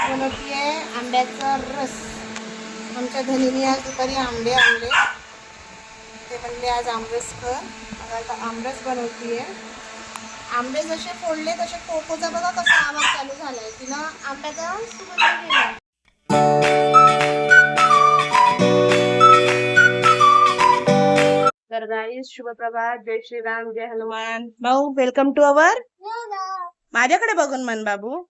बनवतीये आंब्याचा रस. आमच्या धनीने आज दुपारी आंबे आणले, ते म्हणले आज आमरस कर. आता आमरस बनवतीये. आंबे जसे फोडले तसे कोकोचा बघा कसा आवाज चालू झालाय. तिला आंब्याचा सुगंध गेला. तर गाईस, शुभ प्रभात, जय श्रीराम, जय हनुमान. भाऊ वेलकम टू अवर. माझ्याकडे बघून मन बाबू.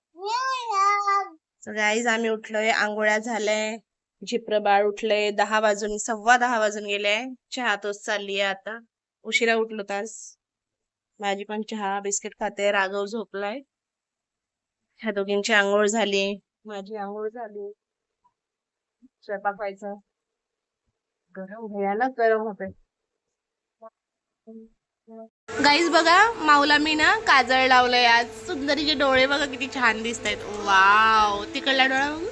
गाईज आम्ही उठलोय, आंघोळ्या झालंय, झिप्र बाळ उठलंय. 10 वाजून 10:15 वाजून गेले. चहा तोच चालली आहे आता. उशिरा उठलो तास. माझी पण चहा बिस्किट खाते. राघव झोपलाय. ह्या दोघींची आंघोळ झाली, माझी आंघोळ झाली. स्वयंपाक व्हायचा. गरम भयानक गरम होते. गाईज बघा, माऊला मी ना काजळ लावलंय आज. सुंदरीचे डोळे बघा किती छान दिसत आहेत. वाव, तिकडला डोळा बघू.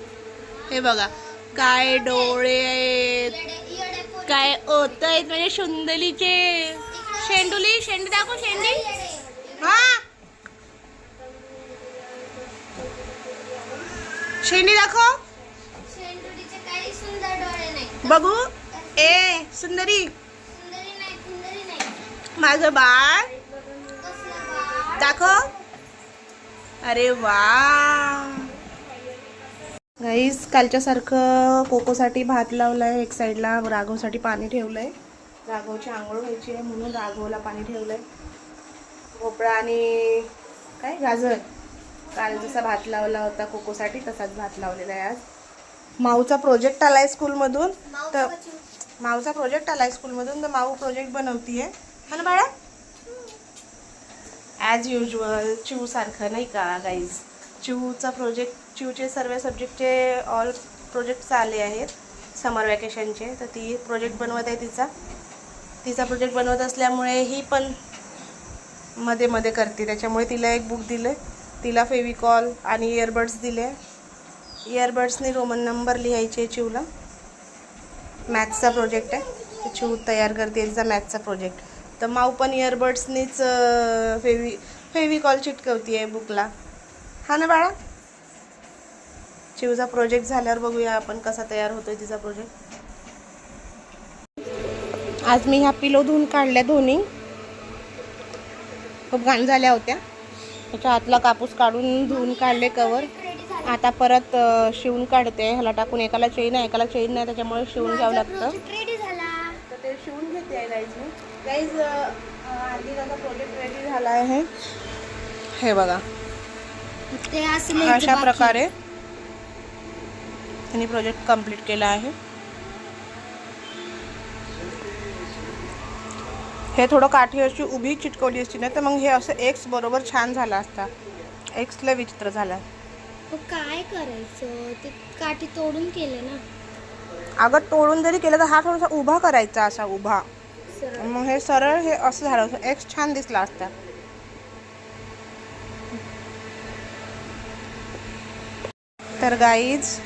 हे बघा काय डोळे आहेत, काय ओत आहेत म्हणजे सुंदरीचे. शेंडुली, शेंडी दाखव, शेंडी. हा, शेंडी दाखव. बघू. ए सुंदरी, माझं बाळ दाखव. अरे वा गाईस, कालच्या सारखं कोकोसाठी भात लावलाय एक साईडला, राघवसाठी पाणी ठेवलंय. राघवची आंघोळ व्हायची आहे म्हणून राघवला पाणी ठेवलंय. भोपळा आणि काय गाजर, काल जसा भात लावला होता कोकोसाठी तसाच भात लावलेला आहे आज. माऊचा प्रोजेक्ट आलाय स्कूलमधून, तर माऊचा प्रोजेक्ट आलाय स्कूलमधून तर माऊ प्रोजेक्ट बनवतीये. हा ना बाळा, ॲज युजल चिऊ सारखं नाही का गाईज. चिऊचा प्रोजेक्ट, चिऊचे सर्व सब्जेक्टचे ऑल प्रोजेक्ट्स आले आहेत समर वॅकेशनचे, तर ती प्रोजेक्ट बनवत आहे. तिचा प्रोजेक्ट बनवत असल्यामुळे ही पण मध्ये मध्ये करते. त्याच्यामुळे तिला एक बुक दिलं, तिला फेविकॉल आणि इयरबड्स दिले. इयरबड्सने रोमन नंबर लिहायचे. चिऊला मॅथ्सचा प्रोजेक्ट आहे, तर चिऊ तयार करते तिचा मॅथ्सचा प्रोजेक्ट. तर माऊ पण इयरबड्सनीच फेविकॉल चिटकवती आहे बुकला. हा ना बाळा. चिऊचा प्रोजेक्ट झाल्यावर बघूया आपण कसा तयार होतोय तिचा प्रोजेक्ट. आज मी ह्या पिलो धुवून काढल्या दोन्ही, खूप घाण झाल्या होत्या. त्याच्या आतला कापूस काढून धुवून काढले कवर. आता परत शिवून काढते. ह्याला टाकून एकाला चेन आहे एकाला चेन नाही, त्याच्यामुळे शिवून घ्यावं लागतं. तर ते शिवून घेते आहे गाईज मी. गाईज आधी त्याचा प्रोजेक्ट रेडी झाला आहे. हे बघा, अशा प्रकारे त्यांनी प्रोजेक्ट कंप्लीट केला आहे. हे थोडं काठी अशी उभी चिटकवली असती ना, तर मग हे असं एक्स बरोबर छान झाला असता. एक्सला विचित्र झाला. काय करायचं, ते काठी तोडून केलं ना. अगं तोडून जरी केलं तर हा थोडासा उभा करायचा, असा उभा. मग हे सरळ, हे असं झालं असं, एक्स छान दिसला असता. तर गाईज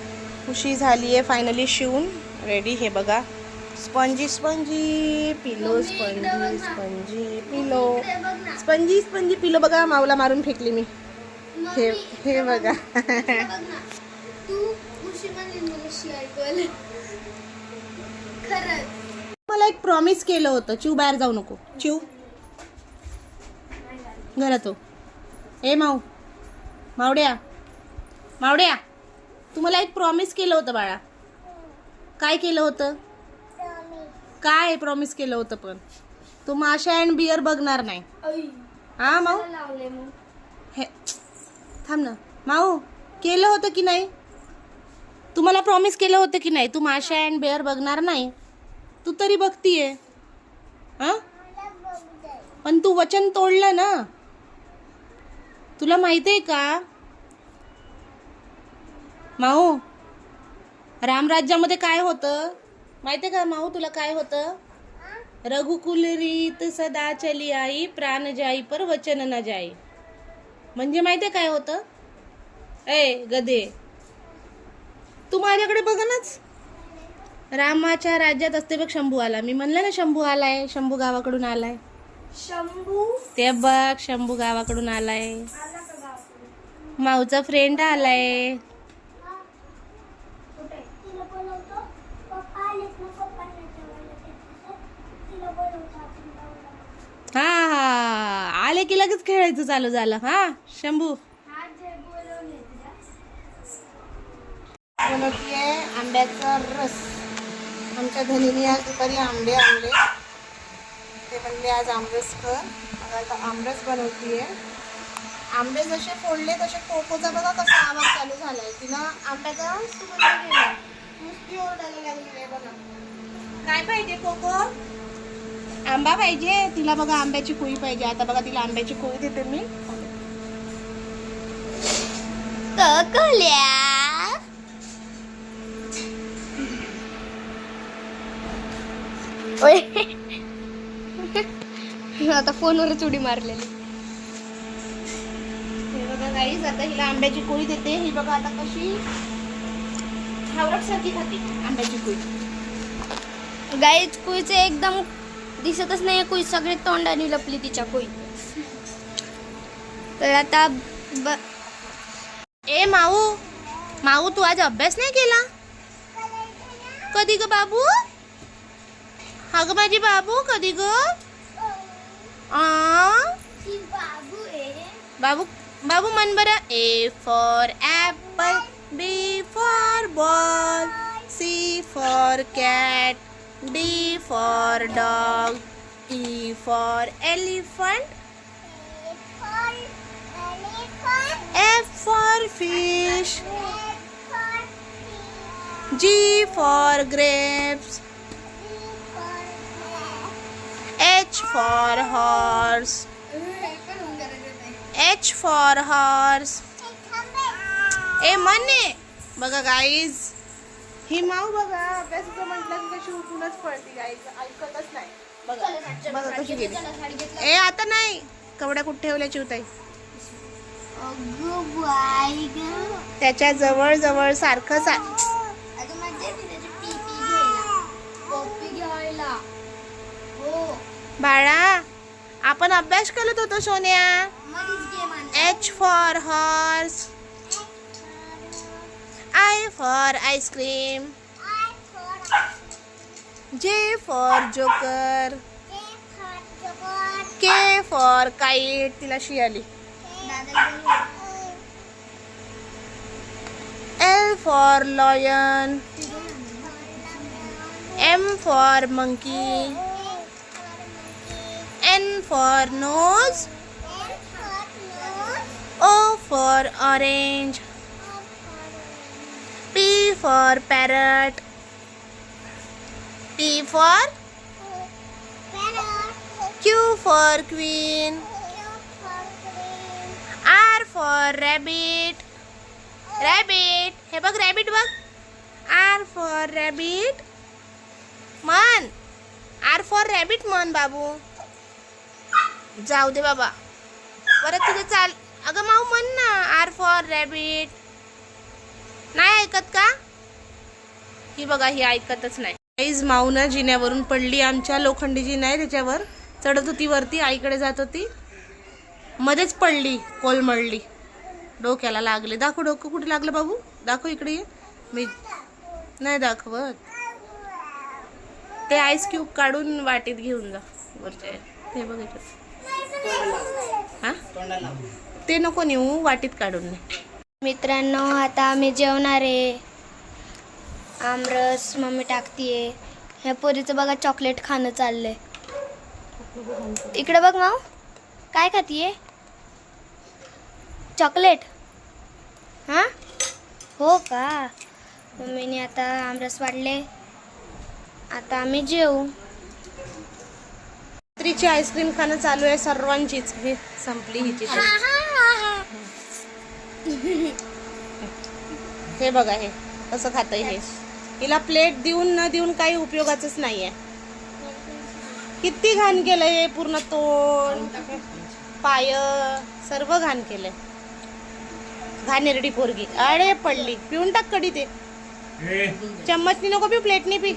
उशी झाली आहे फायनली शिवून रेडी. हे बघा, स्पंजी स्पंजी पिलो, स्पंजी स्पंजी पिलो, स्पंजी स्पंजी पिलो. बघा माऊला मारून फेकली मी. हे बघा. मला एक प्रॉमिस केलं होतं, चिऊ बाहेर जाऊ नको. चिऊ घरात हो. ए माऊ, मावड्या मावड्या, तुम्हाला एक प्रॉमिस केलं होतं बाळा. काय केलं होतं? काय प्रॉमिस केलं होतं? पण तू माशा अँड बियर बघणार नाही. हा माऊ, हे थांब ना. माऊ, केलं होतं की नाही? तुम्हाला प्रॉमिस केलं होतं की नाही तू माशा अँड बियर बघणार नाही? तू तरी बघतीये. हा, पण तू वचन तोडलं ना. तुला माहिती आहे का माऊ, रामराज्यामध्ये काय होतं माहितीये का माऊ तुला? काय होतं? रघुकुल रीत सदा चली आई, प्राण जाई पर वचन न जाई. म्हणजे माहितीये काय होतं? ए गधे, तू माझ्याकडे बघनाच. रामाच्या राज्यात असते बघ शंभू आला. मी म्हणलं ना शंभू आलाय, शंभू गावाकडून आलाय. शंभू ते बघ, शंभू गावाकडून आलाय. माऊचा फ्रेंड आलाय. हा हा आले की लगेच खेळायचं चालू झालं. हा शंभू बनवतीये आंब्याचा रस. आमच्या धनीने आज दुपारी आंबे आणले, ते म्हणले आज आमरस कर. आता आमरस बनवतीये. आंबे जसे फोडले तसे कोकोचा बघा कसा आवाज चालू झालाय. तिला आंब्याचा सुगंध गेला, नुसती ओरडायला लागली आहे बघा. काय पाहिजे कोको? आंबा पाहिजे तिला बघा, आंब्याची कुळी पाहिजे. आता बघा तिला आंब्याची कुळी देते मी. ककल्या आता फोनवरच उडी मारलेली. हे बघा गाईज, आता हिला आंब्याची कुळी देते. ही बघा आता कशी हावरट सारखी खाते आंब्याची कुळी. गाईच कुईचे एकदम दिसतच नाही कुई, सगळे तोंडाने लपली तिच्या कुई. तर आता ए माऊ, माऊ तू आज अभ्यास नाही केला? कधी ग बाबू? हा ग माझी बाबू, कधी ग? बाबू बाबू मन बरं. A for apple, B for ball, C for cat, D for dog, E for elephant, F for fish, G for grapes, H for horse, H for horse. ए मने बघा गाईज, ही माऊ बघा अभ्यासाचं म्हटलं की कशी उठूनच पळती गाईज, ऐकतच नाही. बघा बघा कशी गेली. ए आता नाही, कवड्या कुठे ठेवल्या चिवताई? त्याच्या जवळ जवळ सारखं बाळा आपण अभ्यास करत होतो सोन्या. H for horse, I for ice cream, J for joker, K for kite, तिला शी आली. L for lion, M for monkey, N for nose, O for orange, P for parrot, T for Q for queen, R for rabbit, rabbit, हे बघ rabbit बघ. R for rabbit, मन. R for rabbit मन बाबू. जाऊ दे बाबा, परत तुझं चाल. अगं माऊ म्हण ना, R for rabbit. नाही ऐकत का? ही बघा ही ऐकतच नाही. गाईज माऊनं जिन्यावरून पडली. आमच्या लोखंडी जिना आहे त्याच्यावर चढत होती वरती, आईकडे जात होती, मध्येच पडली, कोलमडली, डोक्याला लागले. दाखव डोकं कुठे लागलं बाबू, दाखव इकडे ये. मी नाही दाखवत. ते आईस क्यूब काढून वाटीत घेऊन जा वरच्या. ते बघायचं हा, ते नको नेऊ, वाटीत काढून नाही. मित्रांनो आता आम्ही जेवणार आहे. आमरस मम्मी टाकतीये. ह्या पोरीचं बघा चॉकलेट खाणं चाललंय. इकडे बघ माऊ, काय खातीये? चॉकलेट. हां हो का. मम्मीने आता आमरस वाढले, आता आम्ही जेवू. रात्रीची आईस्क्रीम खाणं चालू आहे सर्वांचीच. हे संपली हिची. हे बघा हे कसं खातंय. हे हिला प्लेट देऊन न देऊन काही उपयोगाचंच नाही आहे. किती घाण केलंय हे, पूर्ण तोंड पाय सर्व घाण केलंय. घाणेरडी पोरगी. अरे पडली, पिऊन टाक कडी. ते चम्मचनी नको पिऊ, प्लेटनी पी.